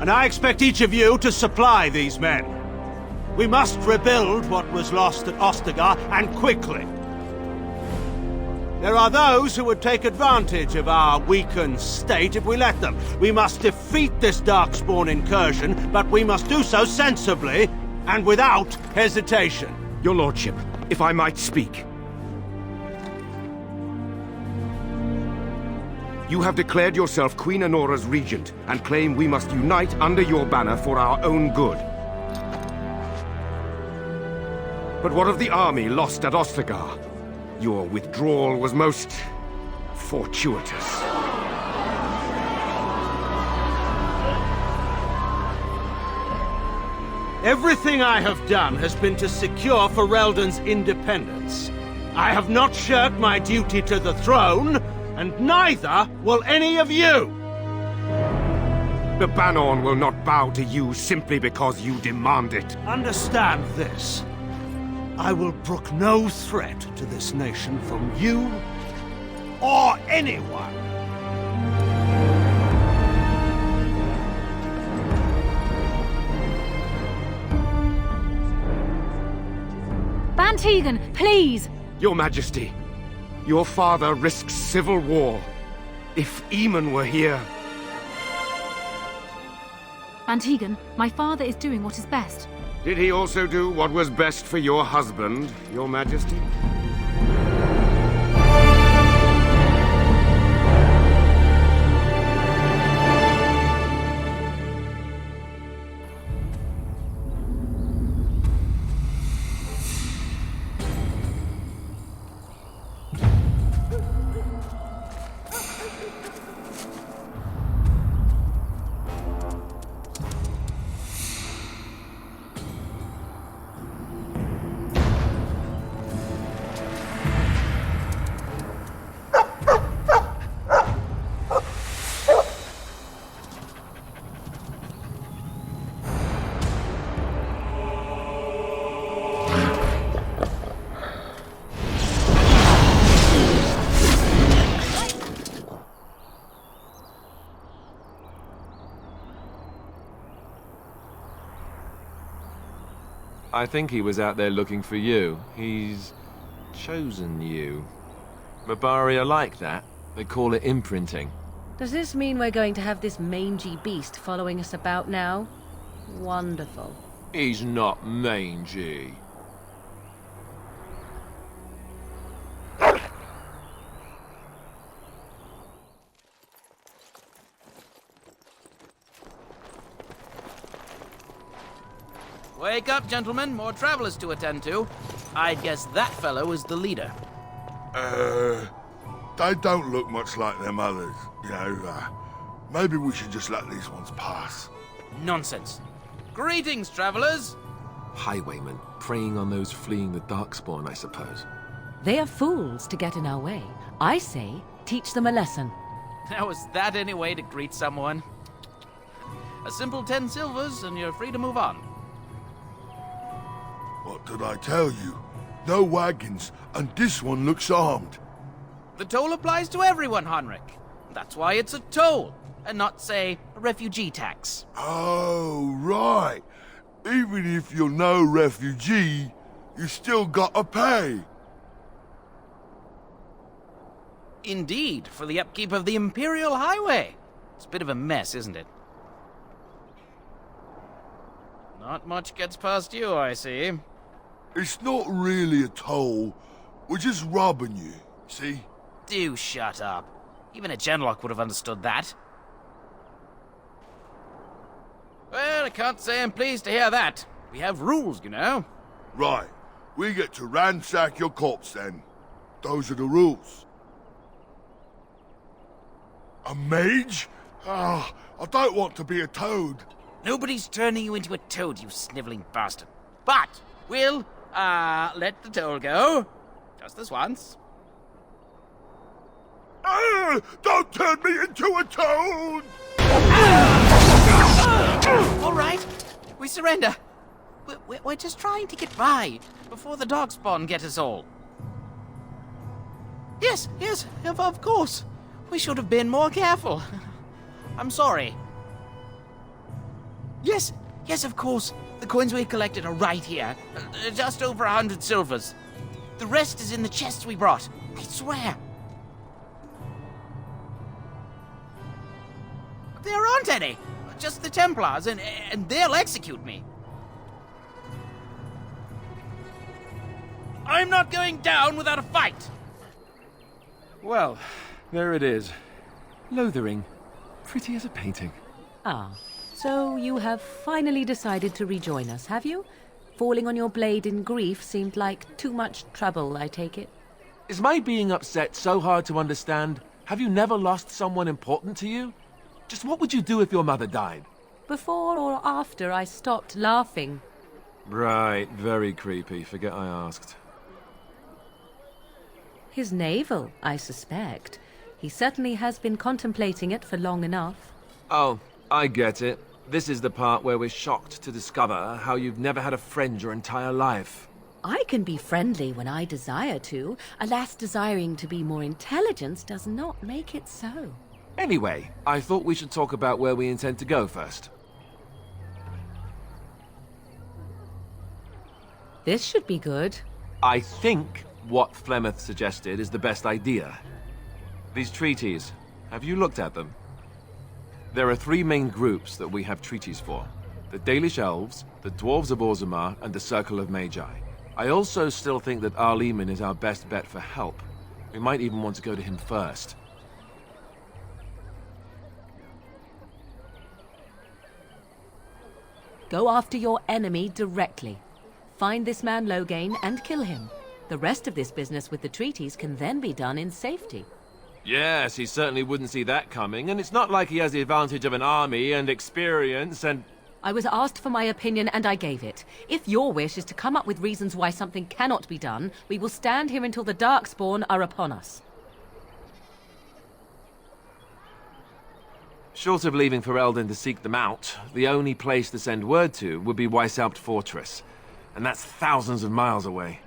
and I expect each of you to supply these men. We must rebuild what was lost at Ostegar, and quickly. There are those who would take advantage of our weakened state if we let them. We must defeat this Darkspawn incursion, but we must do so sensibly and without hesitation. Your lordship, if I might speak. You have declared yourself Queen Honora's regent, and claim we must unite under your banner for our own good. But what of the army lost at Ostegar? Your withdrawal was most fortuitous. Everything I have done has been to secure Ferelden's independence. I have not shirked my duty to the throne, and neither will any of you! The Banorn will not bow to you simply because you demand it. Understand this. I will brook no threat to this nation from you or anyone. Bantegan, please! Your Majesty, your father risks civil war. If Eamon were here... Bantegan, my father is doing what is best. Did he also do what was best for your husband, Your Majesty? I think he was out there looking for you. He's chosen you. Mabari are like that. They call it imprinting. Does this mean we're going to have this mangy beast following us about now? Wonderful. He's not mangy. Wake up, gentlemen. More travelers to attend to. I'd guess that fellow is the leader. They don't look much like them others, you know. Maybe we should just let these ones pass. Nonsense. Greetings, travelers. Highwaymen, preying on those fleeing the Darkspawn, I suppose. They are fools to get in our way. I say, teach them a lesson. Now, is that any way to greet someone? A simple 10 silvers, and you're free to move on. What did I tell you? No wagons, and this one looks armed. The toll applies to everyone, Heinrich. That's why it's a toll, and not, say, a refugee tax. Oh, right. Even if you're no refugee, you still gotta pay. Indeed, for the upkeep of the Imperial Highway. It's a bit of a mess, isn't it? Not much gets past you, I see. It's not really a toll. We're just robbing you, see? Do shut up. Even a Genlock would have understood that. Well, I can't say I'm pleased to hear that. We have rules, you know. Right. We get to ransack your corpse then. Those are the rules. A mage? Ah, I don't want to be a toad. Nobody's turning you into a toad, you sniveling bastard. But we'll, let the toll go. Just this once. Don't turn me into a toad! All right, we surrender. We're just trying to get by before the Darkspawn get us all. Yes, of course. We should have been more careful. I'm sorry. Yes, yes, of course. The coins we collected are right here. Just over 100 silvers. The rest is in the chests we brought. I swear. There aren't any. Just the Templars, and they'll execute me. I'm not going down without a fight. Well, there it is. Lothering. Pretty as a painting. Ah, so you have finally decided to rejoin us, have you? Falling on your blade in grief seemed like too much trouble, I take it. Is my being upset so hard to understand? Have you never lost someone important to you? Just what would you do if your mother died? Before or after I stopped laughing. Right, very creepy. Forget I asked. His navel, I suspect. He certainly has been contemplating it for long enough. Oh, I get it. This is the part where we're shocked to discover how you've never had a friend your entire life. I can be friendly when I desire to. Alas, desiring to be more intelligent does not make it so. Anyway, I thought we should talk about where we intend to go first. This should be good. I think what Flemeth suggested is the best idea. These treaties, have you looked at them? There are three main groups that we have treaties for. The Dalish Elves, the Dwarves of Orzammar, and the Circle of Magi. I also still think that Arleman is our best bet for help. We might even want to go to him first. Go after your enemy directly. Find this man Loghain and kill him. The rest of this business with the treaties can then be done in safety. Yes, he certainly wouldn't see that coming, and it's not like he has the advantage of an army and experience and... I was asked for my opinion and I gave it. If your wish is to come up with reasons why something cannot be done, we will stand here until the Darkspawn are upon us. Short of leaving for Eldon to seek them out, the only place to send word to would be Weishaupt Fortress. And that's thousands of miles away.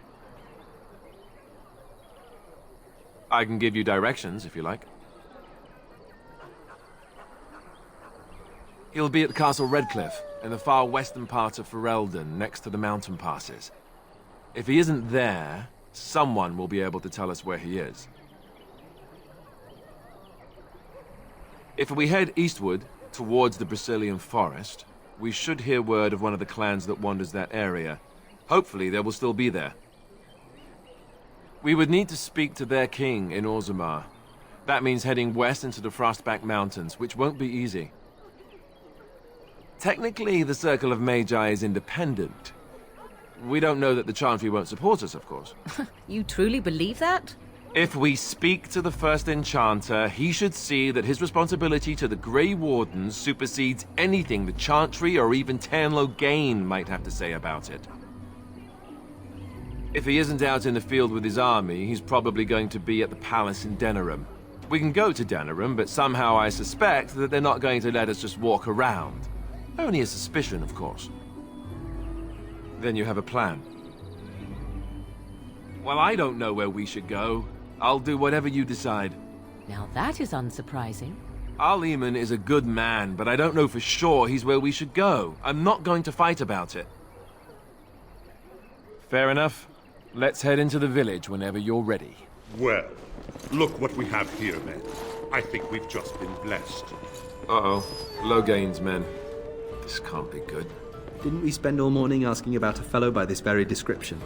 I can give you directions, if you like. He'll be at Castle Redcliffe, in the far western part of Ferelden, next to the mountain passes. If he isn't there, someone will be able to tell us where he is. If we head eastward, towards the Brazilian forest, we should hear word of one of the clans that wanders that area. Hopefully they will still be there. We would need to speak to their king in Orzammar. That means heading west into the Frostback Mountains, which won't be easy. Technically, the Circle of Magi is independent. We don't know that the Chantry won't support us, of course. You truly believe that? If we speak to the first Enchanter, he should see that his responsibility to the Grey Wardens supersedes anything the Chantry or even Loghain might have to say about it. If he isn't out in the field with his army, he's probably going to be at the palace in Denerim. We can go to Denerim, but somehow I suspect that they're not going to let us just walk around. Only a suspicion, of course. Then you have a plan. Well, I don't know where we should go. I'll do whatever you decide. Now that is unsurprising. Arleman is a good man, but I don't know for sure he's where we should go. I'm not going to fight about it. Fair enough. Let's head into the village whenever you're ready. Well, look what we have here, men. I think we've just been blessed. Uh-oh. Loghain's men. This can't be good. Didn't we spend all morning asking about a fellow by this very description?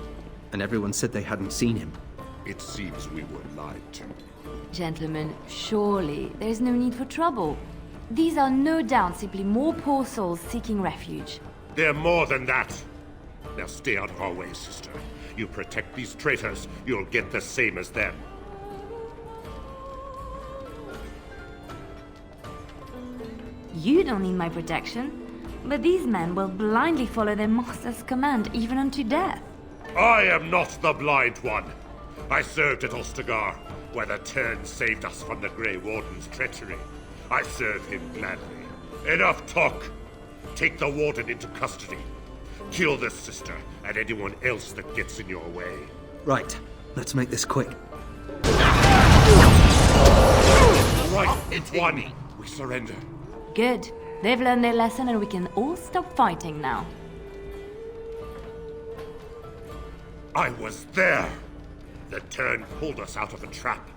And everyone said they hadn't seen him. It seems we were lied to. Gentlemen, surely there is no need for trouble. These are no doubt simply more poor souls seeking refuge. They're more than that. Now stay out of our way, sister. You protect these traitors, you'll get the same as them. You don't need my protection, but these men will blindly follow their master's command even unto death. I am not the blind one. I served at Ostegar, where the Tern saved us from the Grey Warden's treachery. I serve him gladly. Enough talk! Take the Warden into custody. Kill this sister and anyone else that gets in your way. Right, let's make this quick. Right, it's won. We surrender. Good. They've learned their lesson and we can all stop fighting now. I was there! The turn pulled us out of a trap.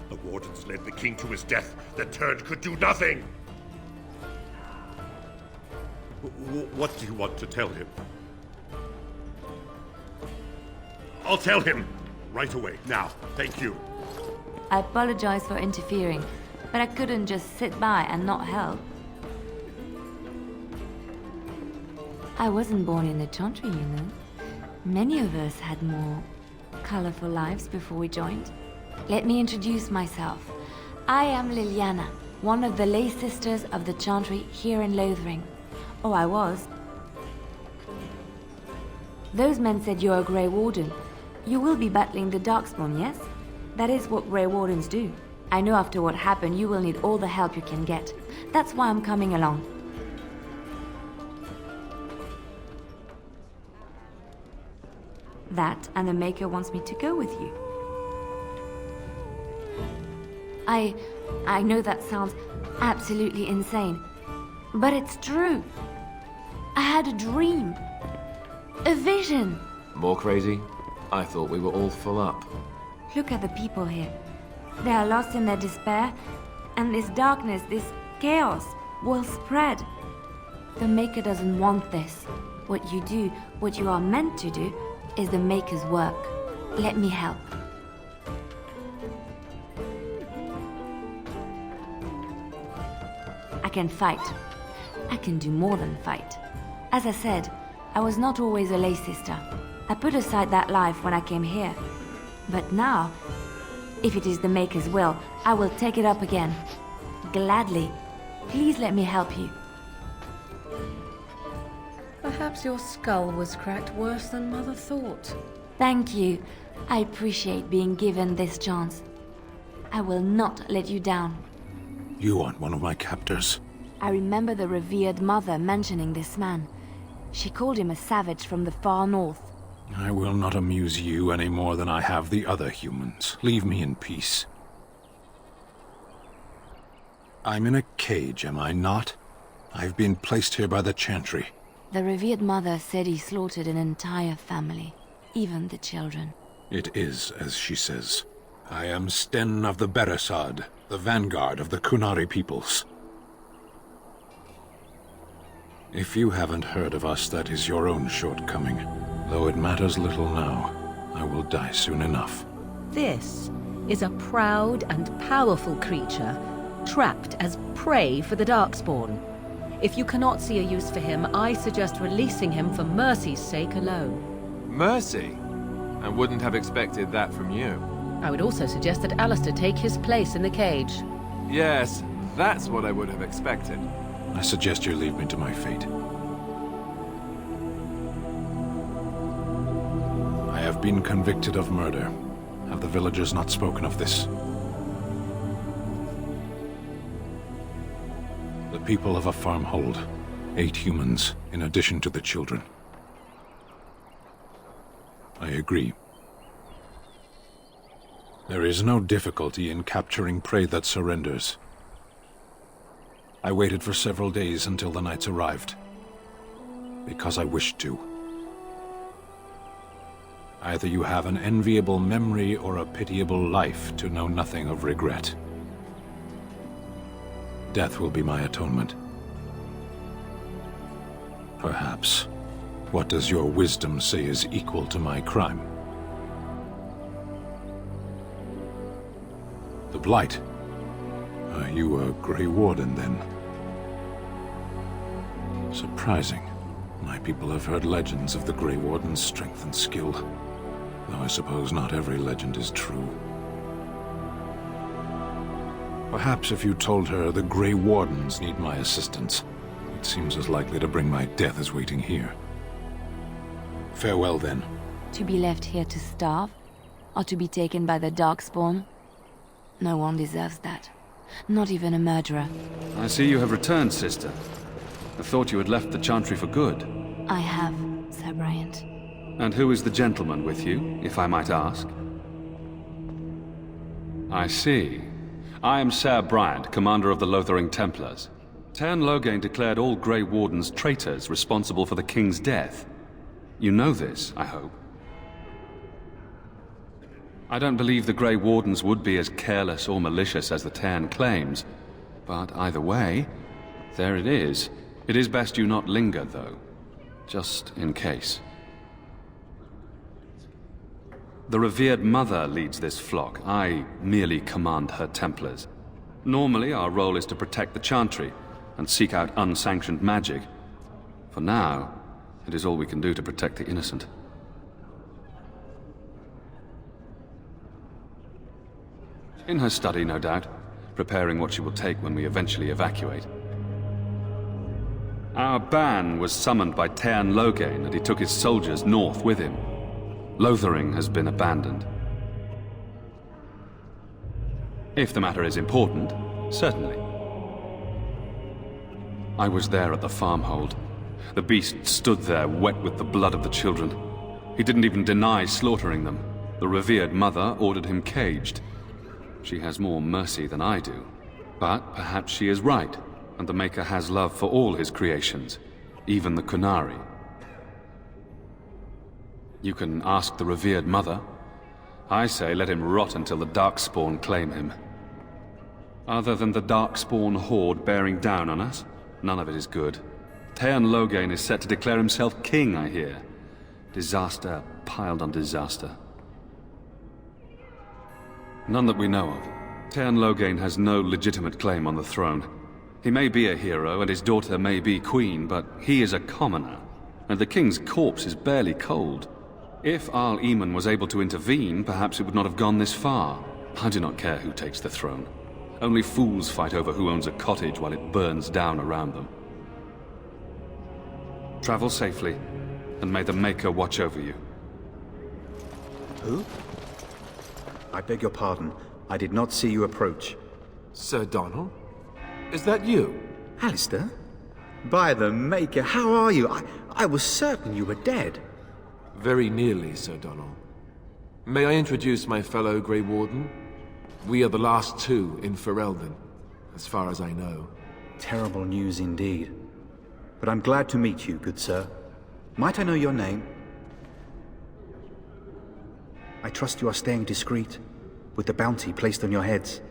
The Wardens led the king to his death. The turn could do nothing! What do you want to tell him? I'll tell him! Right away, now. Thank you. I apologize for interfering, but I couldn't just sit by and not help. I wasn't born in the Chantry, you know. Many of us had more colorful lives before we joined. Let me introduce myself. I am Liliana, one of the lay sisters of the Chantry here in Lothering. Oh, I was. Those men said you're a Grey Warden. You will be battling the Darkspawn, yes? That is what Grey Wardens do. I know after what happened, you will need all the help you can get. That's why I'm coming along. That, and the Maker wants me to go with you. I know that sounds absolutely insane, but it's true. I had a dream. A vision. More crazy? I thought we were all full up. Look at the people here. They are lost in their despair, and this darkness, this chaos, will spread. The Maker doesn't want this. What you do, what you are meant to do, is the Maker's work. Let me help. I can fight. I can do more than fight. As I said, I was not always a lay sister. I put aside that life when I came here. But now, if it is the Maker's will, I will take it up again. Gladly. Please let me help you. Perhaps your skull was cracked worse than Mother thought. Thank you. I appreciate being given this chance. I will not let you down. You aren't one of my captors. I remember the revered mother mentioning this man. She called him a savage from the far north. I will not amuse you any more than I have the other humans. Leave me in peace. I'm in a cage, am I not? I've been placed here by the Chantry. The revered mother said he slaughtered an entire family, even the children. It is as she says. I am Sten of the Beresad, the vanguard of the Kunari peoples. If you haven't heard of us, that is your own shortcoming. Though it matters little now, I will die soon enough. This is a proud and powerful creature, trapped as prey for the Darkspawn. If you cannot see a use for him, I suggest releasing him for mercy's sake alone. Mercy? I wouldn't have expected that from you. I would also suggest that Alistair take his place in the cage. Yes, that's what I would have expected. I suggest you leave me to my fate. I have been convicted of murder. Have the villagers not spoken of this? The people of a farm hold 8 humans, in addition to the children. I agree. There is no difficulty in capturing prey that surrenders. I waited for several days until the knights arrived, because I wished to. Either you have an enviable memory or a pitiable life to know nothing of regret. Death will be my atonement. Perhaps. What does your wisdom say is equal to my crime? The Blight. Are you a Grey Warden, then? Surprising. My people have heard legends of the Grey Warden's strength and skill, though I suppose not every legend is true. Perhaps if you told her the Grey Wardens need my assistance, it seems as likely to bring my death as waiting here. Farewell, then. To be left here to starve? Or to be taken by the Darkspawn? No one deserves that. Not even a murderer. I see you have returned, sister. I thought you had left the Chantry for good. I have, Sir Bryant. And who is the gentleman with you, if I might ask? I see. I am Ser Bryant, commander of the Lothering Templars. Tern Loghain declared all Grey Wardens traitors responsible for the king's death. You know this, I hope. I don't believe the Grey Wardens would be as careless or malicious as the Tern claims, but either way, there it is. It is best you not linger, though, just in case. The revered mother leads this flock. I merely command her Templars. Normally, our role is to protect the Chantry and seek out unsanctioned magic. For now, it is all we can do to protect the innocent. In her study, no doubt, preparing what she will take when we eventually evacuate. Our ban was summoned by Tern Loghain, and he took his soldiers north with him. Lothering has been abandoned. If the matter is important, certainly. I was there at the farmhold. The beast stood there, wet with the blood of the children. He didn't even deny slaughtering them. The revered mother ordered him caged. She has more mercy than I do. But perhaps she is right, and the Maker has love for all his creations, even the Korcari. You can ask the revered mother. I say let him rot until the Darkspawn claim him. Other than the Darkspawn horde bearing down on us, none of it is good. Tern Loghain is set to declare himself king, I hear. Disaster piled on disaster. None that we know of. Tern Loghain has no legitimate claim on the throne. He may be a hero, and his daughter may be queen, but he is a commoner, and the king's corpse is barely cold. If Arl Eamon was able to intervene, perhaps it would not have gone this far. I do not care who takes the throne. Only fools fight over who owns a cottage while it burns down around them. Travel safely, and may the Maker watch over you. Who? I beg your pardon. I did not see you approach. Sir Donald? Is that you? Alistair? By the Maker, how are you? I was certain you were dead. Very nearly, Sir Donald. May I introduce my fellow Grey Warden? We are the last two in Ferelden, as far as I know. Terrible news indeed. But I'm glad to meet you, good sir. Might I know your name? I trust you are staying discreet, with the bounty placed on your heads.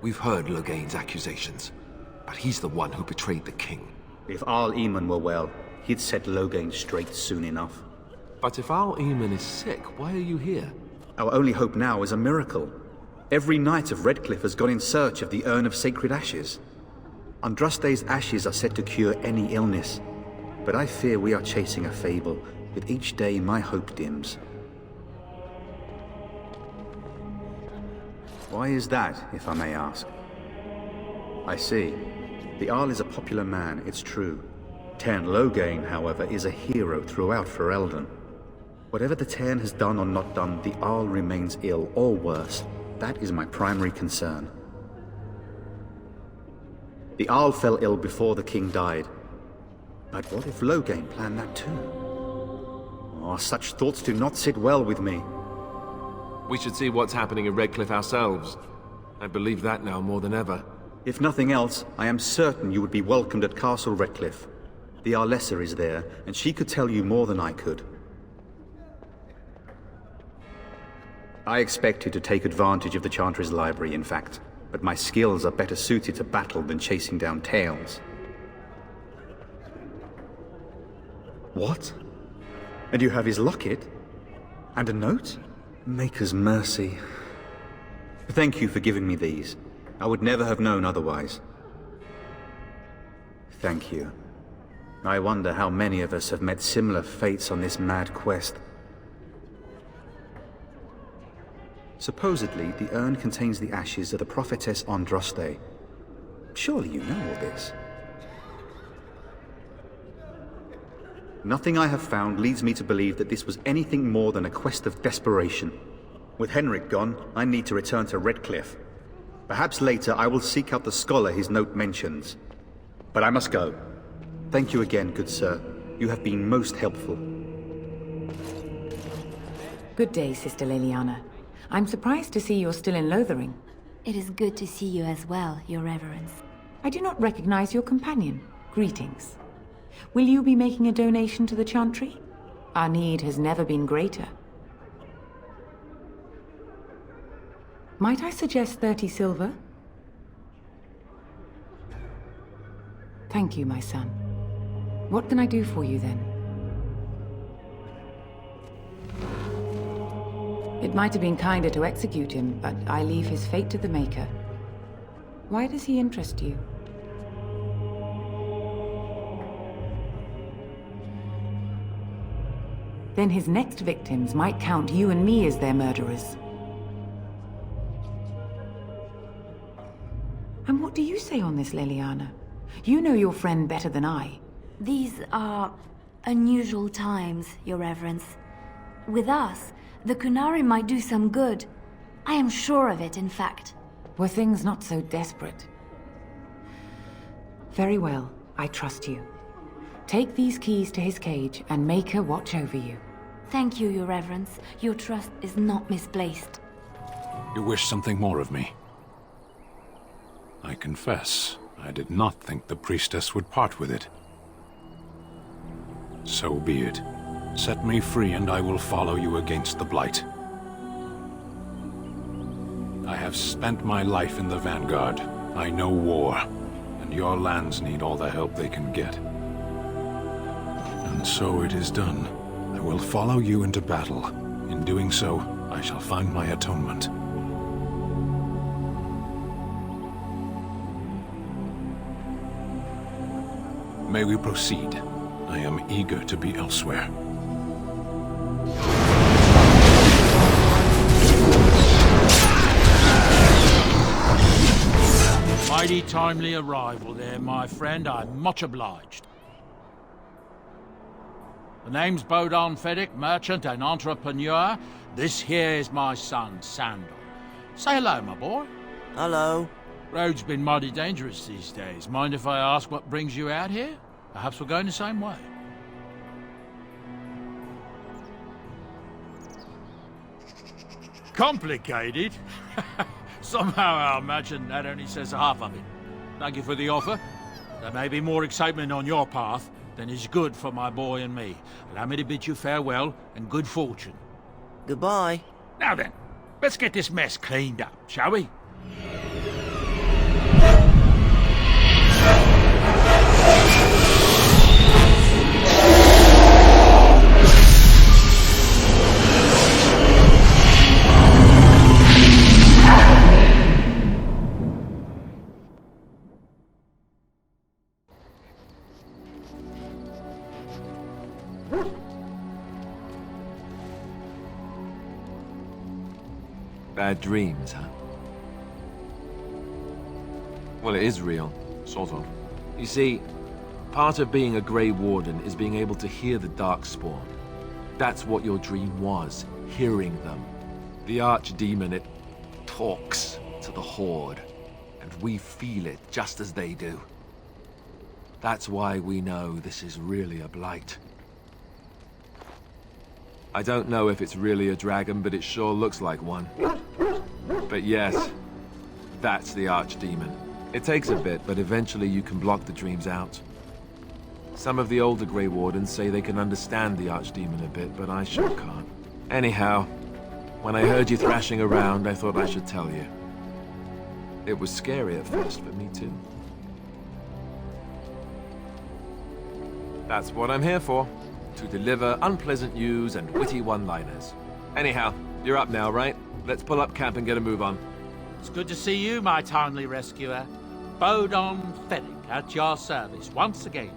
We've heard Loghain's accusations, but he's the one who betrayed the king. If Arl Eamon were well, he'd set Loghain straight soon enough. But if Arl Eamon is sick, why are you here? Our only hope now is a miracle. Every knight of Redcliffe has gone in search of the Urn of Sacred Ashes. Andraste's ashes are said to cure any illness, but I fear we are chasing a fable. With each day, my hope dims. Why is that, if I may ask? I see. The Arl is a popular man, it's true. Tern Loghain, however, is a hero throughout Ferelden. Whatever the Tern has done or not done, the Arl remains ill, or worse. That is my primary concern. The Arl fell ill before the king died. But what if Loghain planned that too? Oh, such thoughts do not sit well with me. We should see what's happening in Redcliffe ourselves. I believe that now more than ever. If nothing else, I am certain you would be welcomed at Castle Redcliffe. The Arlessa is there, and she could tell you more than I could. I expected to take advantage of the Chantry's library, in fact, but my skills are better suited to battle than chasing down tales. What? And you have his locket? And a note? Maker's mercy. Thank you for giving me these. I would never have known otherwise. Thank you. I wonder how many of us have met similar fates on this mad quest. Supposedly, the urn contains the ashes of the prophetess Andraste. Surely you know all this. Nothing I have found leads me to believe that this was anything more than a quest of desperation. With Henrik gone, I need to return to Redcliffe. Perhaps later I will seek out the scholar his note mentions. But I must go. Thank you again, good sir. You have been most helpful. Good day, Sister Leliana. I'm surprised to see you're still in Lothering. It is good to see you as well, Your Reverence. I do not recognize your companion. Greetings. Will you be making a donation to the Chantry? Our need has never been greater. Might I suggest 30 silver? Thank you, my son. What can I do for you, then? It might have been kinder to execute him, but I leave his fate to the Maker. Why does he interest you? Then his next victims might count you and me as their murderers. And what do you say on this, Leliana? You know your friend better than I. These are unusual times, Your Reverence. With us, the Kunari might do some good. I am sure of it, in fact. Were things not so desperate? Very well, I trust you. Take these keys to his cage and make her watch over you. Thank you, Your Reverence. Your trust is not misplaced. You wish something more of me? I confess, I did not think the priestess would part with it. So be it. Set me free and I will follow you against the Blight. I have spent my life in the Vanguard. I know war, and your lands need all the help they can get. And so it is done. I will follow you into battle. In doing so, I shall find my atonement. May we proceed? I am eager to be elsewhere. Mighty timely arrival there, my friend. I'm much obliged. The name's Bodon Fedek, merchant and entrepreneur. This here is my son, Sandal. Say hello, my boy. Hello. Road's been mighty dangerous these days. Mind if I ask what brings you out here? Perhaps we're going the same way. Complicated? Somehow I imagine that only says half of it. Thank you for the offer. There may be more excitement on your path than is good for my boy and me. Allow me to bid you farewell and good fortune. Goodbye. Now then, let's get this mess cleaned up, shall we? Bad dreams, huh? Well, it is real, sort of. You see, part of being a Grey Warden is being able to hear the Darkspawn. That's what your dream was, hearing them. The Archdemon, it talks to the Horde, and we feel it just as they do. That's why we know this is really a blight. I don't know if it's really a dragon, but it sure looks like one. But yes, that's the Archdemon. It takes a bit, but eventually you can block the dreams out. Some of the older Grey Wardens say they can understand the Archdemon a bit, but I sure can't. Anyhow, when I heard you thrashing around, I thought I should tell you. It was scary at first for me too. That's what I'm here for. To deliver unpleasant news and witty one-liners. Anyhow, you're up now, right? Let's pull up camp and get a move on. It's good to see you, my timely rescuer. Bodon Fedek, at your service once again.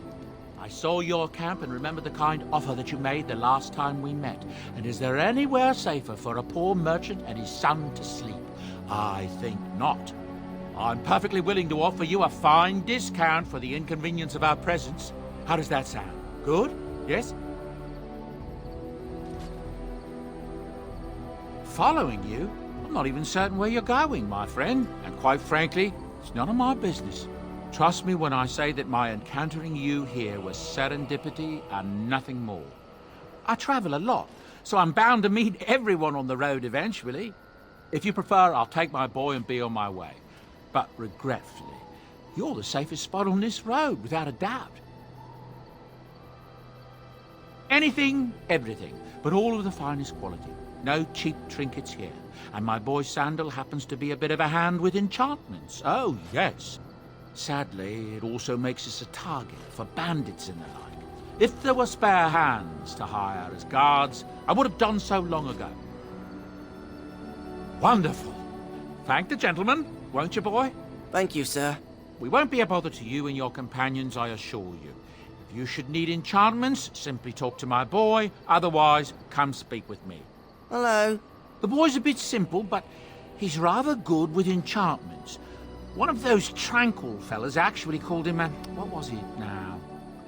I saw your camp and remember the kind offer that you made the last time we met. And is there anywhere safer for a poor merchant and his son to sleep? I think not. I'm perfectly willing to offer you a fine discount for the inconvenience of our presence. How does that sound? Good? Yes? Following you? I'm not even certain where you're going, my friend. And quite frankly, it's none of my business. Trust me when I say that my encountering you here was serendipity and nothing more. I travel a lot, so I'm bound to meet everyone on the road eventually. If you prefer, I'll take my boy and be on my way. But regretfully, you're the safest spot on this road, without a doubt. Anything, everything, but all of the finest quality. No cheap trinkets here. And my boy Sandal happens to be a bit of a hand with enchantments. Oh, yes. Sadly, it also makes us a target for bandits and the like. If there were spare hands to hire as guards, I would have done so long ago. Wonderful. Thank the gentleman, won't you, boy? Thank you, sir. We won't be a bother to you and your companions, I assure you. If you should need enchantments, simply talk to my boy. Otherwise, come speak with me. Hello. The boy's a bit simple, but he's rather good with enchantments. One of those tranquil fellas actually called him a... what was it now?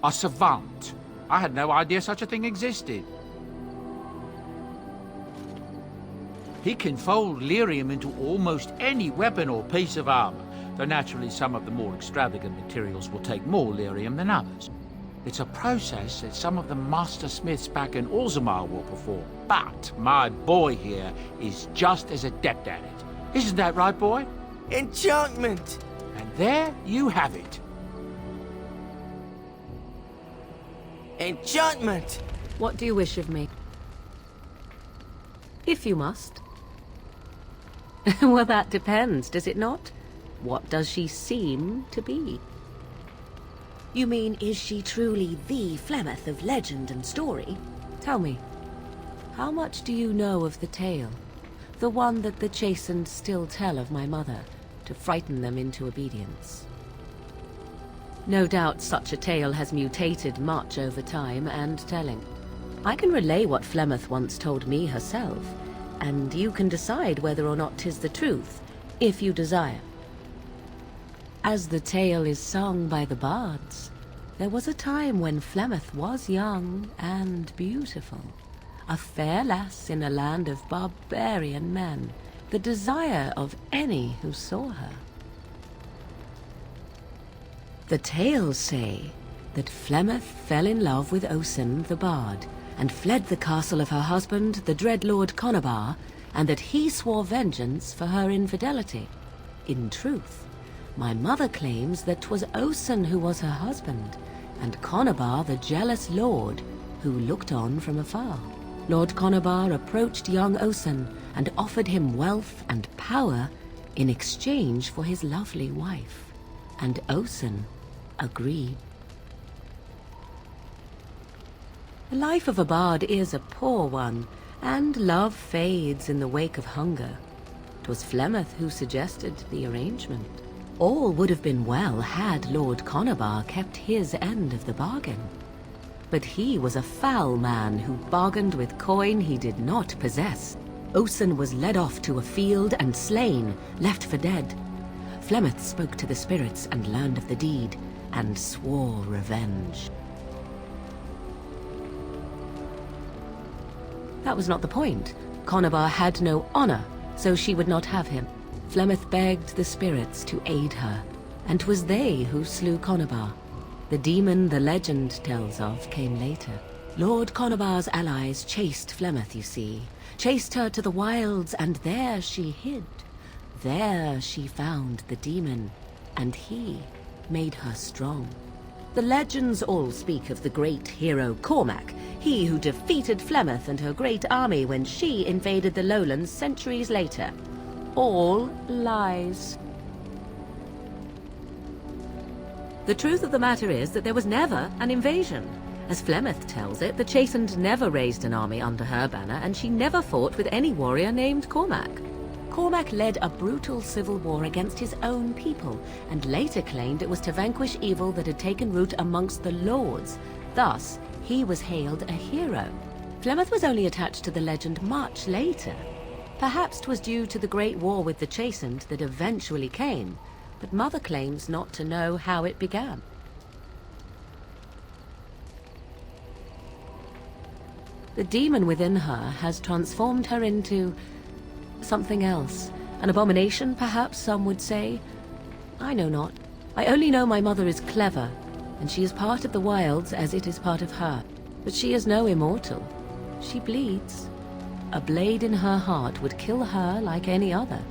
A savant. I had no idea such a thing existed. He can fold lyrium into almost any weapon or piece of armor, though naturally some of the more extravagant materials will take more lyrium than others. It's a process that some of the master smiths back in Orzammar will perform, but my boy here is just as adept at it. Isn't that right, boy? Enchantment! And there you have it. Enchantment! What do you wish of me? If you must. Well, that depends, does it not? What does she seem to be? You mean, is she truly the Flemeth of legend and story? Tell me, how much do you know of the tale? The one that the chastened still tell of my mother, to frighten them into obedience. No doubt such a tale has mutated much over time and telling. I can relay what Flemeth once told me herself, and you can decide whether or not 'tis the truth, if you desire. As the tale is sung by the bards, there was a time when Flemeth was young and beautiful, a fair lass in a land of barbarian men, the desire of any who saw her. The tales say that Flemeth fell in love with Osen the bard, and fled the castle of her husband, the dread Lord Conabar, and that he swore vengeance for her infidelity. In truth, my mother claims that 'twas Osen who was her husband, and Conabar the jealous lord who looked on from afar. Lord Conabar approached young Osen and offered him wealth and power in exchange for his lovely wife, and Osen agreed. The life of a bard is a poor one, and love fades in the wake of hunger. 'Twas Flemeth who suggested the arrangement. All would have been well had Lord Conabar kept his end of the bargain. But he was a foul man who bargained with coin he did not possess. Osen was led off to a field and slain, left for dead. Flemeth spoke to the spirits and learned of the deed, and swore revenge. That was not the point. Conabar had no honor, so she would not have him. Flemeth begged the spirits to aid her, and 'twas they who slew Conabar. The demon the legend tells of came later. Lord Conabar's allies chased Flemeth, you see. Chased her to the wilds, and there she hid. There she found the demon, and he made her strong. The legends all speak of the great hero Cormac, he who defeated Flemeth and her great army when she invaded the lowlands centuries later. All lies. The truth of the matter is that there was never an invasion. As Flemeth tells it, the Chastened never raised an army under her banner, and she never fought with any warrior named Cormac. Cormac led a brutal civil war against his own people, and later claimed it was to vanquish evil that had taken root amongst the lords. Thus, he was hailed a hero. Flemeth was only attached to the legend much later. Perhaps 'twas due to the great war with the Chastened that eventually came, but Mother claims not to know how it began. The demon within her has transformed her into something else. An abomination, perhaps some would say. I know not. I only know my mother is clever, and she is part of the wilds as it is part of her. But she is no immortal. She bleeds, A blade in her heart would kill her like any other,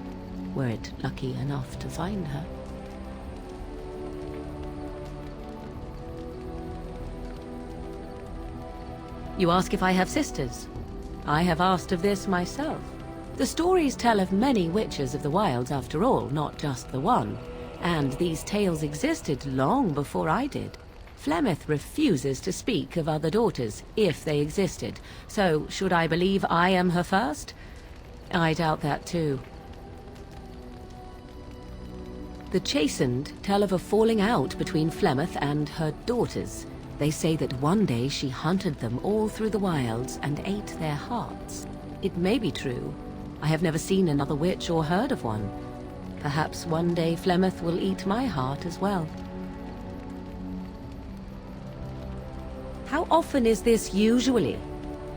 were it lucky enough to find her. You ask if I have sisters? I have asked of this myself. The stories tell of many witches of the wilds after all, not just the one. And these tales existed long before I did. Flemeth refuses to speak of other daughters, if they existed. So, should I believe I am her first? I doubt that too. The Chastened tell of a falling out between Flemeth and her daughters. They say that one day she hunted them all through the wilds and ate their hearts. It may be true. I have never seen another witch or heard of one. Perhaps one day Flemeth will eat my heart as well. How often is this usually?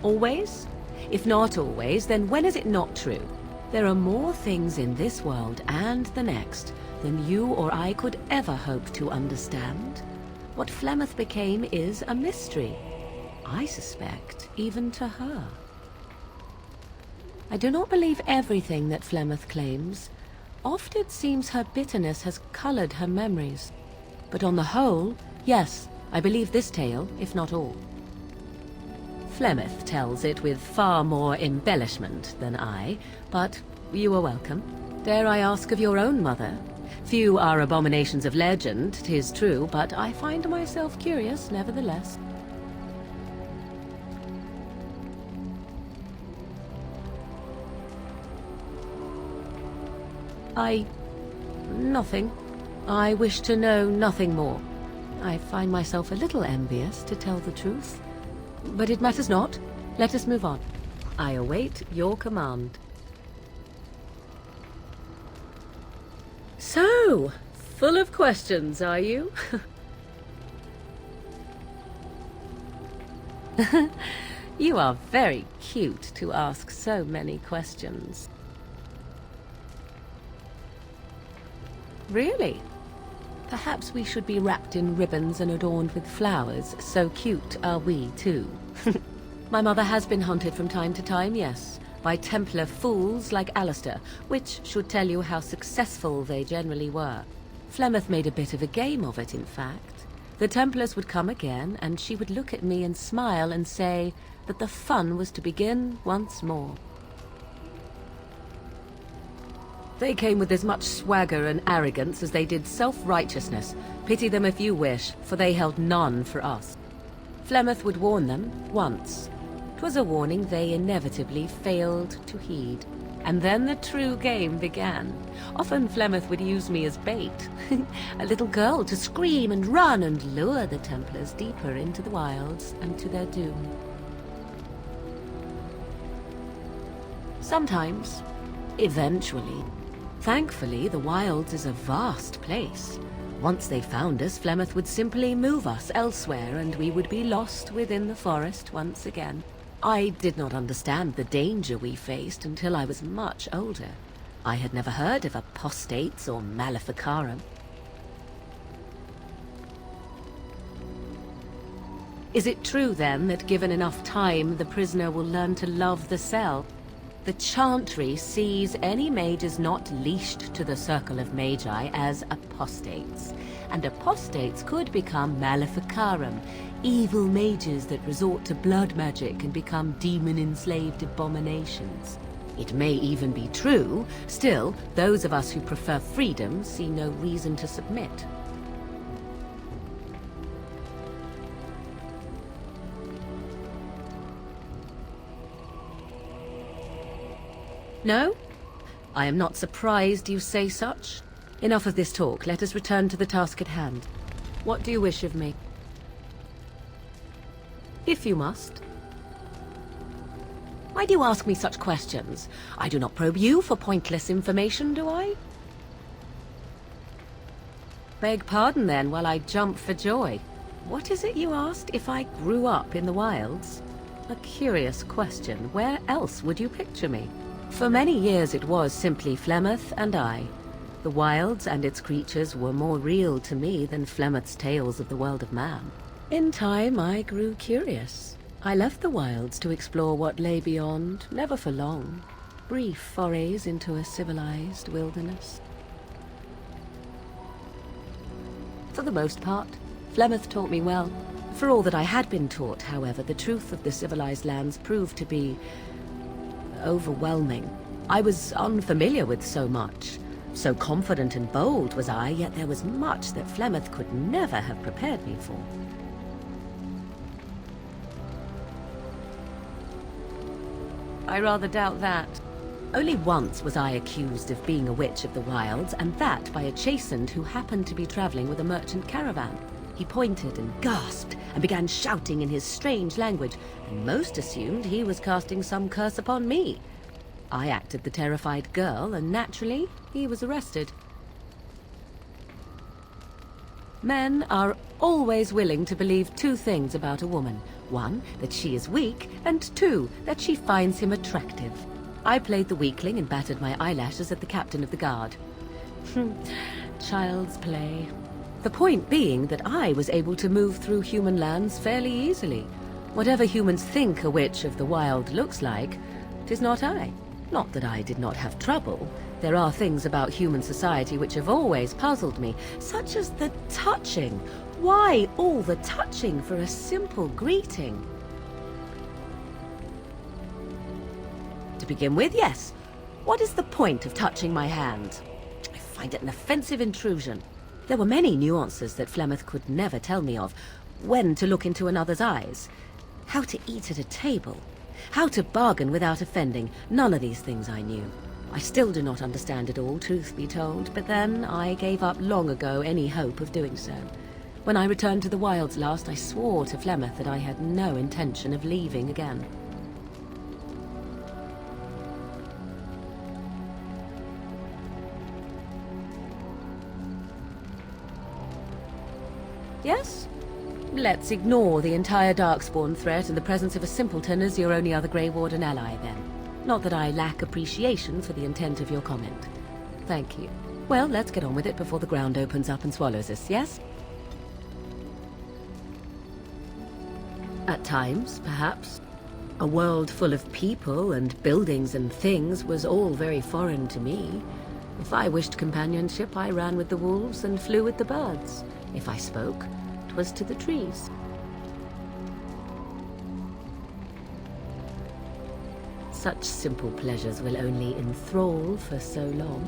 Always? If not always, then when is it not true? There are more things in this world and the next than you or I could ever hope to understand. What Flemeth became is a mystery. I suspect, even to her. I do not believe everything that Flemeth claims. Oft it seems her bitterness has colored her memories. But on the whole, yes, I believe this tale, if not all. Flemeth tells it with far more embellishment than I, but you are welcome. Dare I ask of your own mother? Few are abominations of legend, 'tis true, but I find myself curious nevertheless. Nothing. I wish to know nothing more. I find myself a little envious, to tell the truth. But it matters not. Let us move on. I await your command. So, full of questions, are you? You are very cute to ask so many questions. Really? Perhaps we should be wrapped in ribbons and adorned with flowers. So cute are we, too. My mother has been hunted from time to time, yes, by Templar fools like Alistair, which should tell you how successful they generally were. Flemeth made a bit of a game of it, in fact. The Templars would come again, and she would look at me and smile and say that the fun was to begin once more. They came with as much swagger and arrogance as they did self-righteousness. Pity them if you wish, for they held none for us. Flemeth would warn them, once. 'Twas a warning they inevitably failed to heed. And then the true game began. Often Flemeth would use me as bait. A little girl to scream and run and lure the Templars deeper into the wilds and to their doom. Sometimes, eventually. Thankfully, the wilds is a vast place. Once they found us, Flemeth would simply move us elsewhere and we would be lost within the forest once again. I did not understand the danger we faced until I was much older. I had never heard of apostates or maleficarum. Is it true, then, that given enough time, the prisoner will learn to love the cell? The Chantry sees any mages not leashed to the Circle of Magi as apostates. And apostates could become maleficarum, evil mages that resort to blood magic and become demon-enslaved abominations. It may even be true. Still, those of us who prefer freedom see no reason to submit. No? I am not surprised you say such. Enough of this talk. Let us return to the task at hand. What do you wish of me? If you must. Why do you ask me such questions? I do not probe you for pointless information, do I? Beg pardon then while I jump for joy. What is it you asked? If I grew up in the wilds? A curious question. Where else would you picture me? For many years it was simply Flemeth and I. The wilds and its creatures were more real to me than Flemeth's tales of the world of man. In time I grew curious. I left the wilds to explore what lay beyond, never for long. Brief forays into a civilized wilderness. For the most part, Flemeth taught me well. For all that I had been taught, however, the truth of the civilized lands proved to be overwhelming. I was unfamiliar with so much. So confident and bold was I, yet there was much that Flemeth could never have prepared me for. I rather doubt that. Only once was I accused of being a witch of the wilds, and that by a chastened who happened to be traveling with a merchant caravan. He pointed and gasped, and began shouting in his strange language, and most assumed he was casting some curse upon me. I acted the terrified girl, and naturally, he was arrested. Men are always willing to believe two things about a woman. One, that she is weak, and two, that she finds him attractive. I played the weakling and battered my eyelashes at the captain of the guard. Child's play. The point being that I was able to move through human lands fairly easily. Whatever humans think a witch of the wild looks like, 'tis not I. Not that I did not have trouble. There are things about human society which have always puzzled me, such as the touching. Why all the touching for a simple greeting? To begin with, yes. What is the point of touching my hand? I find it an offensive intrusion. There were many nuances that Flemeth could never tell me of. When to look into another's eyes. How to eat at a table. How to bargain without offending. None of these things I knew. I still do not understand it all, truth be told, but then I gave up long ago any hope of doing so. When I returned to the wilds last, I swore to Flemeth that I had no intention of leaving again. Yes? Let's ignore the entire Darkspawn threat and the presence of a simpleton as your only other Grey Warden ally, then. Not that I lack appreciation for the intent of your comment. Thank you. Well, let's get on with it before the ground opens up and swallows us, yes? At times, perhaps. A world full of people and buildings and things was all very foreign to me. If I wished companionship, I ran with the wolves and flew with the birds. If I spoke, it was to the trees. Such simple pleasures will only enthrall for so long.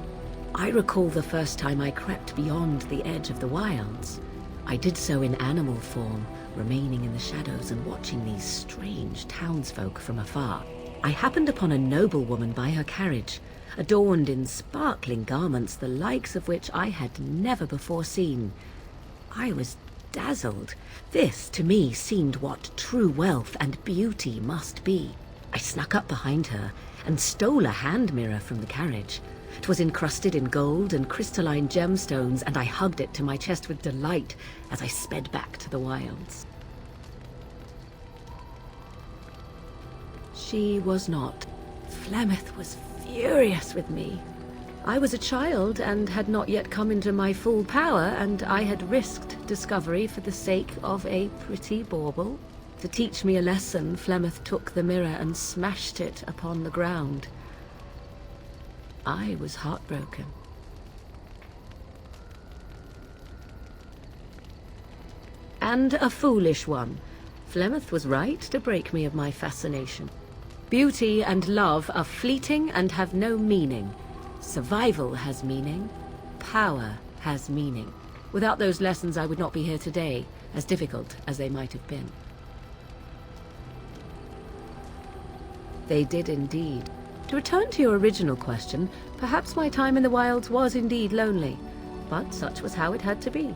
I recall the first time I crept beyond the edge of the wilds. I did so in animal form, remaining in the shadows and watching these strange townsfolk from afar. I happened upon a noblewoman by her carriage, adorned in sparkling garments the likes of which I had never before seen. I was dazzled. This, to me, seemed what true wealth and beauty must be. I snuck up behind her and stole a hand mirror from the carriage. It was encrusted in gold and crystalline gemstones, and I hugged it to my chest with delight as I sped back to the wilds. She was not. Flemeth was furious with me. I was a child and had not yet come into my full power, and I had risked discovery for the sake of a pretty bauble. To teach me a lesson, Flemeth took the mirror and smashed it upon the ground. I was heartbroken. And a foolish one. Flemeth was right to break me of my fascination. Beauty and love are fleeting and have no meaning. Survival has meaning. Power has meaning. Without those lessons, I would not be here today, as difficult as they might have been. They did indeed. To return to your original question, perhaps my time in the wilds was indeed lonely, but such was how it had to be.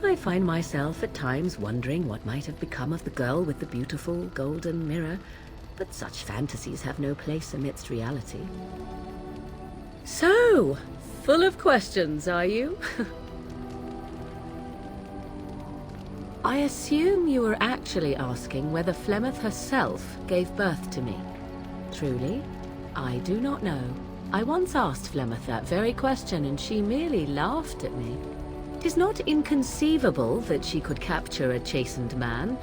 I find myself at times wondering what might have become of the girl with the beautiful golden mirror, but such fantasies have no place amidst reality. So, full of questions, are you? I assume you were actually asking whether Flemeth herself gave birth to me. Truly, I do not know. I once asked Flemeth that very question, and she merely laughed at me. It is not inconceivable that she could capture a chastened man,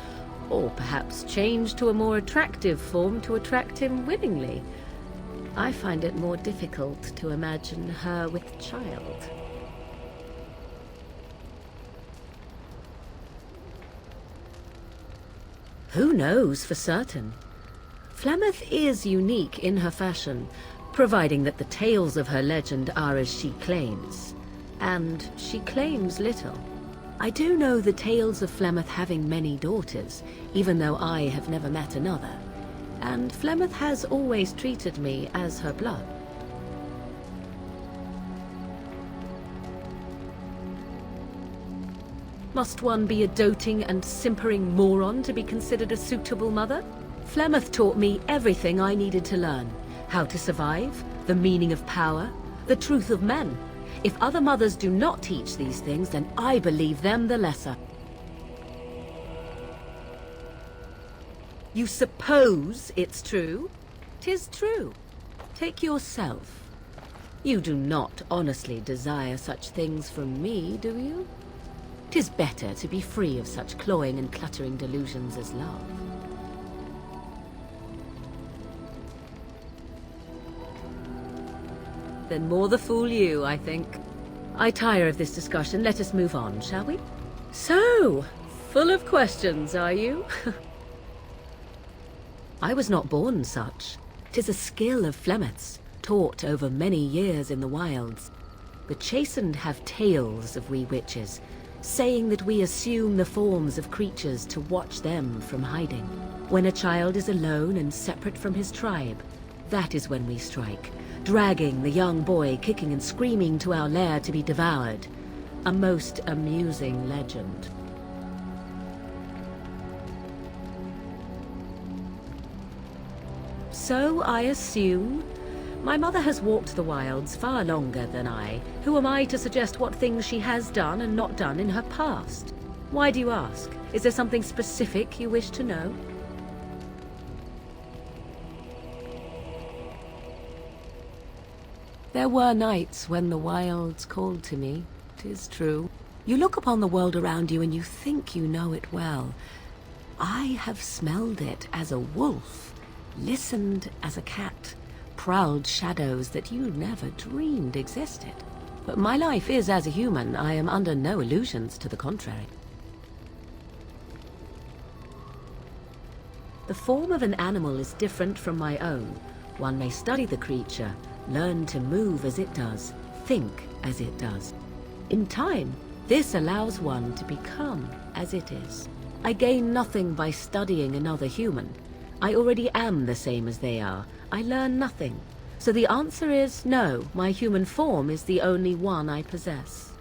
Or perhaps change to a more attractive form to attract him willingly. I find it more difficult to imagine her with child. Who knows for certain? Flemeth is unique in her fashion, providing that the tales of her legend are as she claims. And she claims little. I do know the tales of Flemeth having many daughters, even though I have never met another. And Flemeth has always treated me as her blood. Must one be a doting and simpering moron to be considered a suitable mother? Flemeth taught me everything I needed to learn. How to survive, the meaning of power, the truth of men. If other mothers do not teach these things, then I believe them the lesser. You suppose it's true? 'Tis true. Take yourself. You do not honestly desire such things from me, do you? 'Tis better to be free of such cloying and cluttering delusions as love. Then more the fool you, I think. I tire of this discussion. Let us move on, shall we? So, full of questions, are you? I was not born such. 'Tis a skill of Flemeth's, taught over many years in the wilds. The chastened have tales of we witches, saying that we assume the forms of creatures to watch them from hiding. When a child is alone and separate from his tribe, that is when we strike, dragging the young boy kicking and screaming to our lair to be devoured. A most amusing legend. So I assume. My mother has walked the wilds far longer than I. Who am I to suggest what things she has done and not done in her past? Why do you ask? Is there something specific you wish to know? There were nights when the wilds called to me, 'tis true. You look upon the world around you and you think you know it well. I have smelled it as a wolf, listened as a cat, prowled shadows that you never dreamed existed. But my life is as a human. I am under no illusions to the contrary. The form of an animal is different from my own. One may study the creature, learn to move as it does, think as it does. In time, this allows one to become as it is. I gain nothing by studying another human. I already am the same as they are. I learn nothing. So the answer is no, my human form is the only one I possess.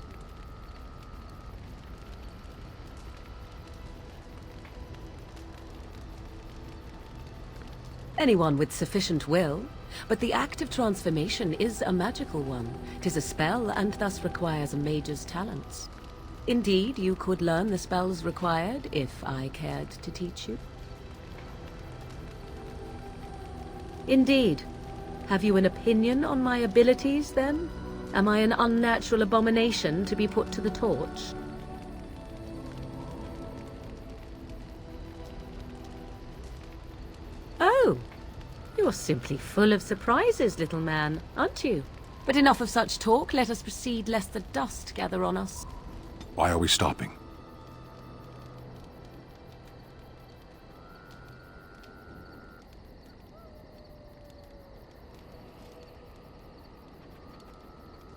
Anyone with sufficient will, but the act of transformation is a magical one. 'Tis a spell and thus requires a mage's talents. Indeed, you could learn the spells required if I cared to teach you. Indeed. Have you an opinion on my abilities, then? Am I an unnatural abomination to be put to the torch? Oh, you're simply full of surprises, little man, aren't you? But enough of such talk. Let us proceed, lest the dust gather on us. Why are we stopping?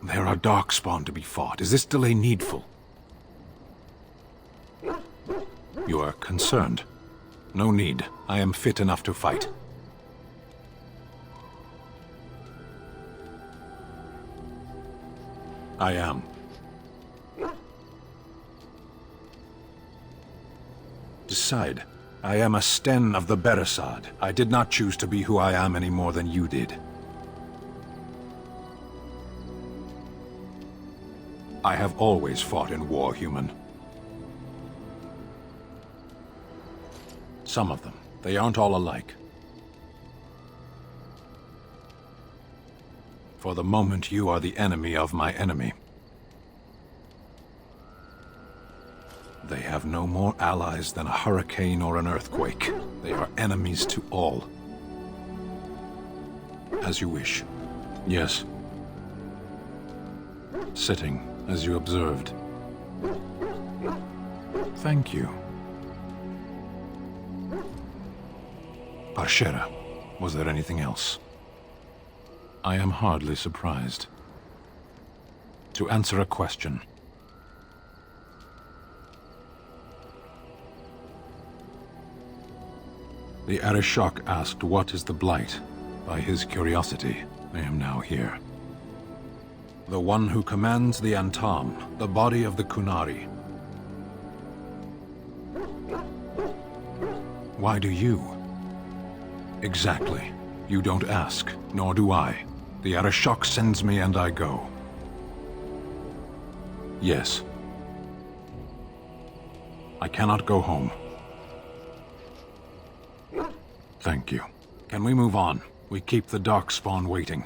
There are darkspawn to be fought. Is this delay needful? You are concerned. No need. I am fit enough to fight. I am. Decide. I am a Sten of the Beresad. I did not choose to be who I am any more than you did. I have always fought in war, human. Some of them. They aren't all alike. For the moment, you are the enemy of my enemy. They have have no more allies than a hurricane or an earthquake. They are enemies to all. As you wish. Yes. Sitting, as you observed. Thank you. Parshera, was there anything else? I am hardly surprised. To answer a question. The Arishok asked what is the Blight. By his curiosity, I am now here. The one who commands the Antam, the body of the Kunari. Why do you? Exactly. You don't ask, nor do I. The Arishok sends me and I go. Yes. I cannot go home. Thank you. Can we move on? We keep the Darkspawn waiting.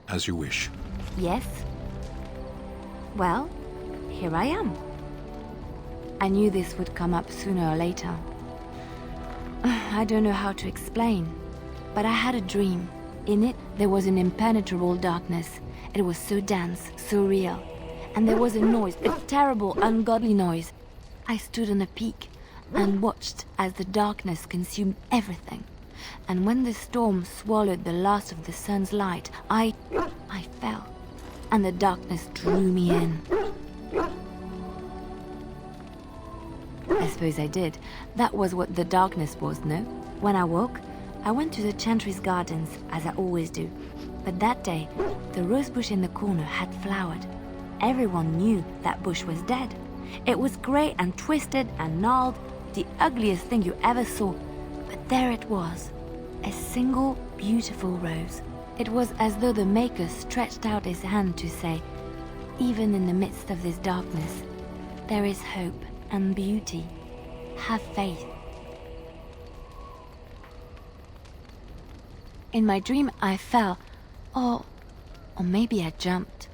As you wish. Yes? Well, here I am. I knew this would come up sooner or later. I don't know how to explain, but I had a dream. In it, there was an impenetrable darkness. It was so dense, so real. And there was a noise, a terrible, ungodly noise. I stood on a peak and watched as the darkness consumed everything. And when the storm swallowed the last of the sun's light, I fell. And the darkness drew me in. I suppose I did. That was what the darkness was, no? When I woke, I went to the Chantry's gardens, as I always do. But that day, the rosebush in the corner had flowered. Everyone knew that bush was dead. It was grey and twisted and gnarled, the ugliest thing you ever saw. But there it was, a single beautiful rose. It was as though the Maker stretched out his hand to say, even in the midst of this darkness, there is hope and beauty. Have faith. In my dream, I fell, or maybe I jumped.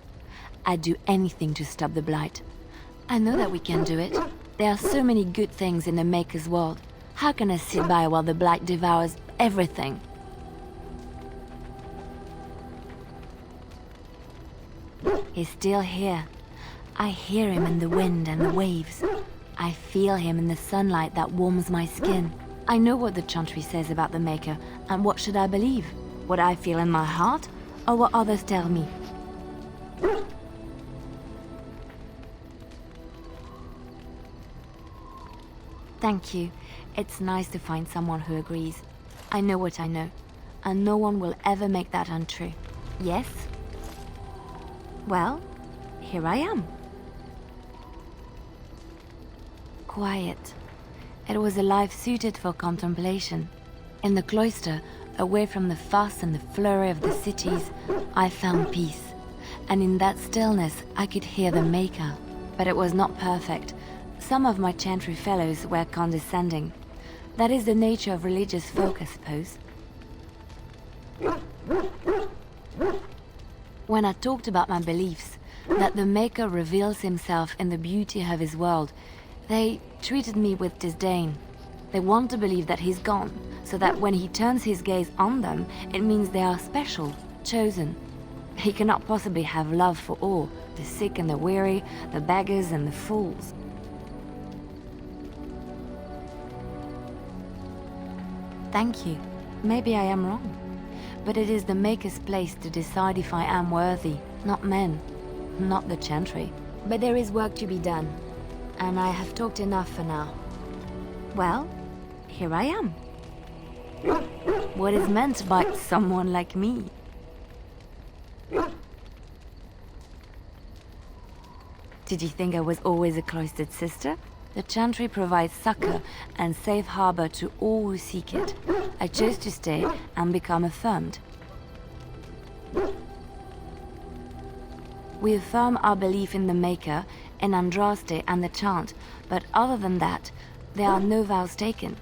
I'd do anything to stop the Blight. I know that we can do it. There are so many good things in the Maker's world. How can I sit by while the Blight devours everything? He's still here. I hear him in the wind and the waves. I feel him in the sunlight that warms my skin. I know what the Chantry says about the Maker, and what should I believe? What I feel in my heart, or what others tell me? Thank you. It's nice to find someone who agrees. I know what I know, and no one will ever make that untrue. Yes? Well, here I am. Quiet. It was a life suited for contemplation. In the cloister, away from the fuss and the flurry of the cities, I found peace. And in that stillness, I could hear the Maker. But it was not perfect. Some of my Chantry fellows were condescending. That is the nature of religious folk, I suppose. When I talked about my beliefs, that the Maker reveals himself in the beauty of his world, they treated me with disdain. They want to believe that he's gone, so that when he turns his gaze on them, it means they are special, chosen. He cannot possibly have love for all, the sick and the weary, the beggars and the fools. Thank you. Maybe I am wrong. But it is the Maker's place to decide if I am worthy, not men, not the Chantry. But there is work to be done, and I have talked enough for now. Well, here I am. What is meant by someone like me? Did you think I was always a cloistered sister? The Chantry provides succor and safe harbor to all who seek it. I chose to stay and become affirmed. We affirm our belief in the Maker, in Andraste and the chant, but other than that, there are no vows taken.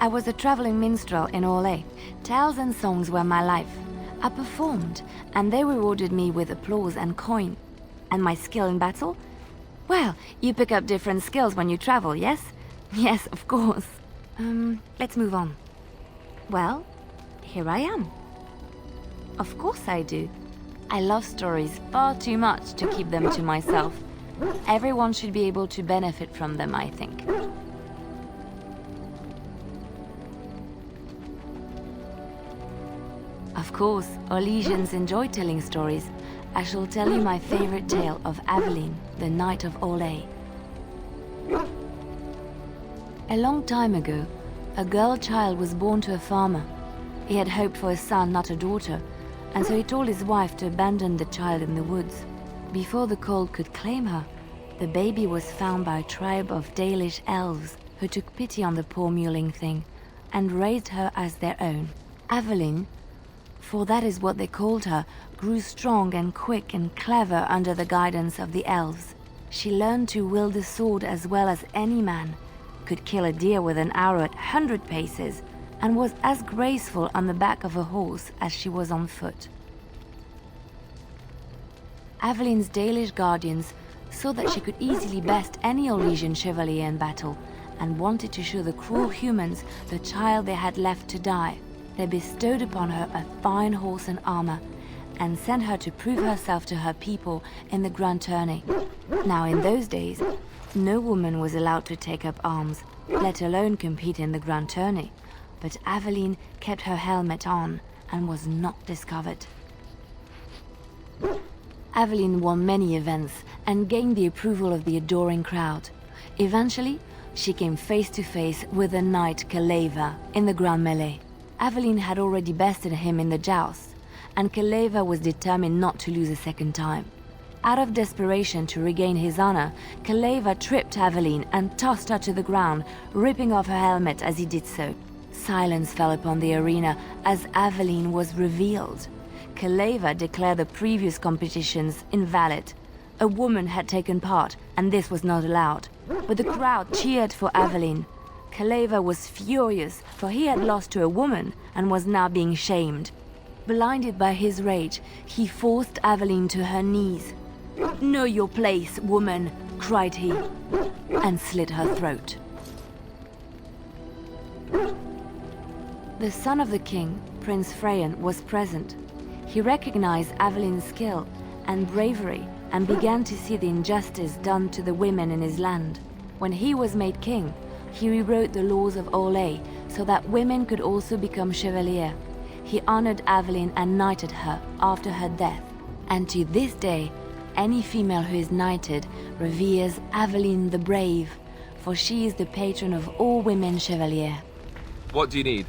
I was a traveling minstrel in Orlais. Tales and songs were my life. I performed, and they rewarded me with applause and coin. And my skill in battle? Well, you pick up different skills when you travel, yes? Yes, of course. Let's move on. Well, here I am. Of course I do. I love stories far too much to keep them to myself. Everyone should be able to benefit from them, I think. Of course, Orlesians enjoy telling stories. I shall tell you my favorite tale of Aveline, the Knight of Orlais. A long time ago, a girl child was born to a farmer. He had hoped for a son, not a daughter, and so he told his wife to abandon the child in the woods. Before the cold could claim her, the baby was found by a tribe of Dalish elves who took pity on the poor mewling thing and raised her as their own. Aveline, for that is what they called her, grew strong and quick and clever under the guidance of the elves. She learned to wield the sword as well as any man, could kill a deer with an arrow at 100 paces, and was as graceful on the back of a horse as she was on foot. Aveline's Dalish guardians saw that she could easily best any Orlesian chevalier in battle, and wanted to show the cruel humans the child they had left to die. They bestowed upon her a fine horse and armor, and sent her to prove herself to her people in the grand tourney. Now in those days, no woman was allowed to take up arms, let alone compete in the grand tourney, but Aveline kept her helmet on and was not discovered. Aveline won many events and gained the approval of the adoring crowd. Eventually, she came face to face with the knight Kaleva in the grand melee. Aveline had already bested him in the joust, and Kaleva was determined not to lose a second time. Out of desperation to regain his honor, Kaleva tripped Aveline and tossed her to the ground, ripping off her helmet as he did so. Silence fell upon the arena as Aveline was revealed. Kaleva declared the previous competitions invalid. A woman had taken part, and this was not allowed. But the crowd cheered for Aveline. Kaleva was furious, for he had lost to a woman and was now being shamed. Blinded by his rage, he forced Aveline to her knees. "Know your place, woman," cried he, and slit her throat. The son of the king, Prince Freyan, was present. He recognized Aveline's skill and bravery and began to see the injustice done to the women in his land. When he was made king, he rewrote the laws of Orlais so that women could also become chevalier. He honored Aveline and knighted her after her death. And to this day, any female who is knighted reveres Aveline the Brave, for she is the patron of all women chevalier. What do you need?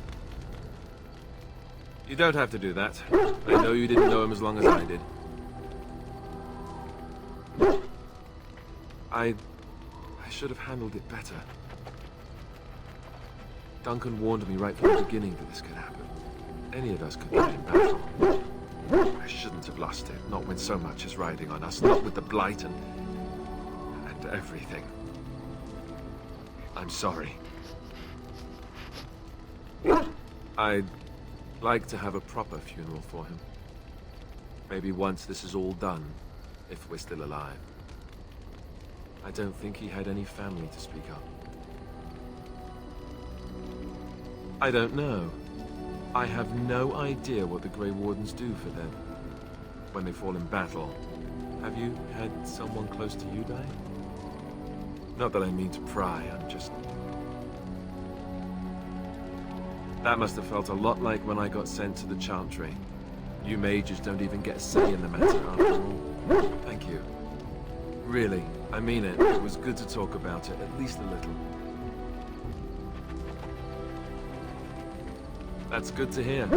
You don't have to do that. I know you didn't know him as long as I did. I should have handled it better. Duncan warned me right from the beginning that this could happen. Any of us could die in battle. I shouldn't have lost it, not when so much is riding on us, not with the blight and everything. I'm sorry. I'd like to have a proper funeral for him. Maybe once this is all done, if we're still alive. I don't think he had any family to speak of. I don't know. I have no idea what the Grey Wardens do for them when they fall in battle. Have you had someone close to you die? Not that I mean to pry, I'm just... That must have felt a lot like when I got sent to the Chantry. You mages don't even get a say in the matter after all. Thank you. Really, I mean it. It was good to talk about it, at least a little. That's good to hear.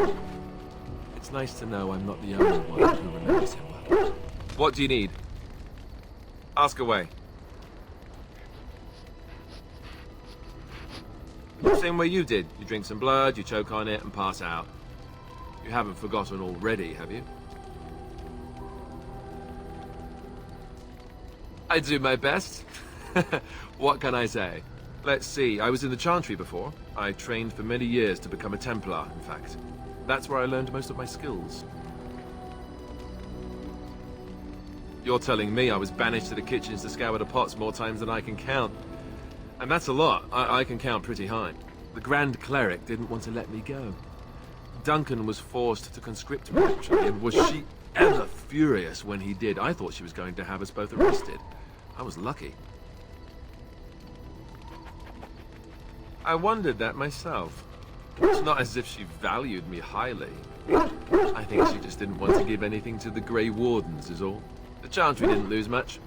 It's nice to know I'm not the only one who remembers him well. What do you need? Ask away. Same way you did. You drink some blood, you choke on it, and pass out. You haven't forgotten already, have you? I do my best. What can I say? Let's see, I was in the Chantry before. I trained for many years to become a Templar, in fact. That's where I learned most of my skills. You're telling me I was banished to the kitchens to scour the pots more times than I can count. And that's a lot. I can count pretty high. The Grand Cleric didn't want to let me go. Duncan was forced to conscript me, actually, and was she ever furious when he did. I thought she was going to have us both arrested. I was lucky. I wondered that myself. It's not as if she valued me highly. I think she just didn't want to give anything to the Grey Wardens, is all. The Chantry didn't lose much.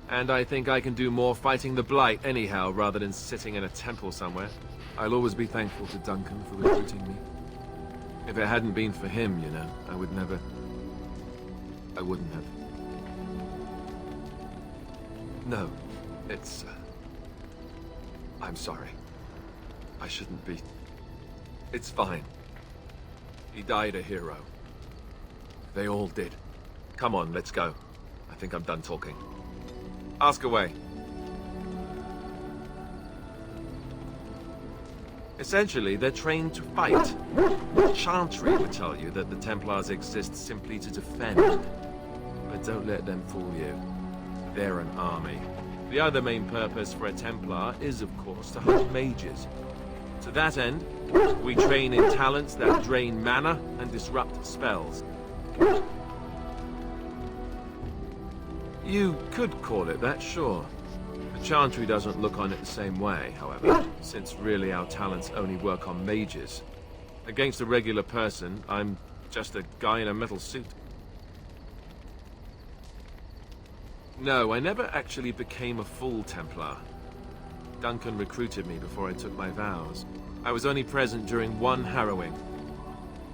And I think I can do more fighting the Blight anyhow, rather than sitting in a temple somewhere. I'll always be thankful to Duncan for recruiting me. If it hadn't been for him, you know, I wouldn't have. No, it's... I'm sorry. I shouldn't be. It's fine. He died a hero. They all did. Come on, let's go. I think I'm done talking. Ask away. Essentially, they're trained to fight. The Chantry would tell you that the Templars exist simply to defend. But don't let them fool you. They're an army. The other main purpose for a Templar is, of course, to hunt mages. To that end, we train in talents that drain mana and disrupt spells. You could call it that, sure. The Chantry doesn't look on it the same way, however, since really our talents only work on mages. Against a regular person, I'm just a guy in a metal suit. No, I never actually became a full Templar. Duncan recruited me before I took my vows. I was only present during one harrowing.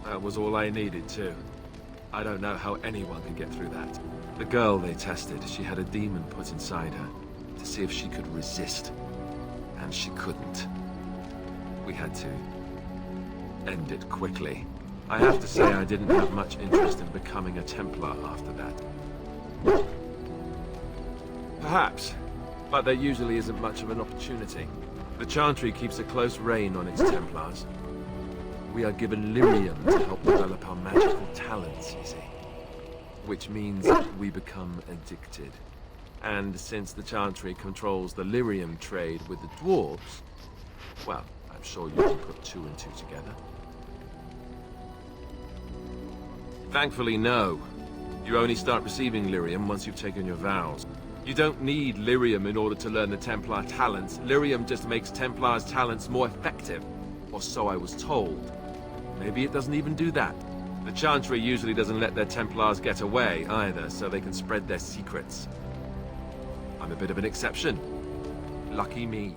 That was all I needed, too. I don't know how anyone can get through that. The girl they tested, she had a demon put inside her to see if she could resist. And she couldn't. We had to end it quickly. I have to say I didn't have much interest in becoming a Templar after that. Perhaps, but there usually isn't much of an opportunity. The Chantry keeps a close rein on its Templars. We are given lyrium to help develop our magical talents, you see. Which means we become addicted. And since the Chantry controls the lyrium trade with the dwarves, well, I'm sure you can put 2 and 2 together. Thankfully, no. You only start receiving lyrium once you've taken your vows. You don't need lyrium in order to learn the Templar talents. Lyrium just makes Templars' talents more effective. Or so I was told. Maybe it doesn't even do that. The Chantry usually doesn't let their Templars get away either, so they can spread their secrets. I'm a bit of an exception. Lucky me.